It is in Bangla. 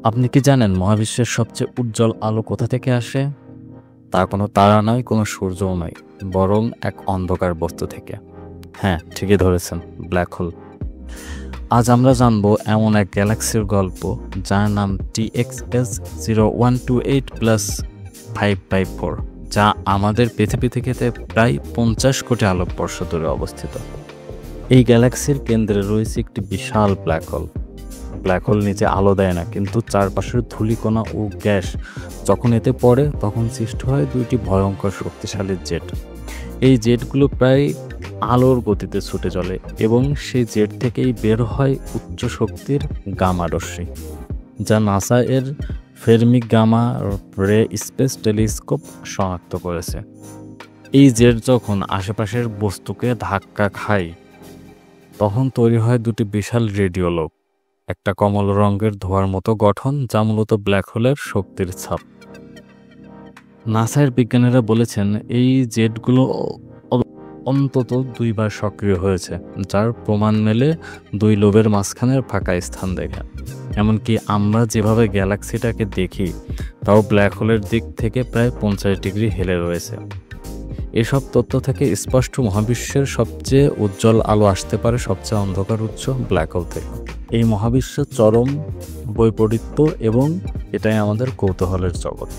আপনি কি জানেন মহাবিশ্বের সবচেয়ে উজ্জ্বল আলো কোথা থেকে আসে? তা কোনো তারা নয়, কোনো সূর্যও নয়, বরং এক অন্ধকার বস্তু থেকে। হ্যাঁ, ঠিকই ধরেছেন, ব্ল্যাক হোল। আজ আমরা জানবো এমন এক গ্যালাক্সির গল্প যার নাম TXS 0128+554, যা আমাদের পৃথিবী থেকে প্রায় 50 কোটি আলোকবর্ষ দূরে অবস্থিত। এই গ্যালাক্সির কেন্দ্রে রয়েছে একটি বিশাল ব্ল্যাক হোল। ব্ল্যাক হোল নিচে আলো দেয় না, কিন্তু চারপাশের ধূলিকণা ও গ্যাস যখন এতে পড়ে তখন সৃষ্টি হয় দুইটি ভয়ঙ্কর শক্তিশালী জেট। এই জেটগুলো প্রায় আলোর গতিতে ছুটে চলে এবং সেই জেট থেকেই বের হয় উচ্চ শক্তির গামা রশ্মি, যা নাসা এর ফেরমি গামা রে স্পেস টেলিস্কোপ শনাক্ত করেছে। এই জেট যখন আশেপাশের বস্তুকে ধাক্কা খায় তখন তৈরি হয় দুটি বিশাল রেডিও লোক, একটা কমল রঙের ধোঁয়ার মতো গঠন যা মূলত ব্ল্যাক হোলের শক্তির ছাপ। নাসার বিজ্ঞানীরা বলেছেন এই জেটগুলো অন্তত দুইবার সক্রিয় হয়েছে, যার প্রমাণ মেলে দুই লোবের মাঝখানের ফাঁকা স্থান দেখে। এমনকি আমরা যেভাবে গ্যালাক্সিটাকে দেখি তাও ব্ল্যাক হোলের দিক থেকে প্রায় 50 ডিগ্রি হেলে রয়েছে। এসব তথ্য থেকে স্পষ্ট মহাবিশ্বের সবচেয়ে উজ্জ্বল আলো আসতে পারে সবচেয়ে অন্ধকার উৎস ব্ল্যাক হোল থেকে। এই মহাবিশ্বের চরম বৈপরীত্য, এবং এটাই আমাদের কৌতূহলের জগৎ।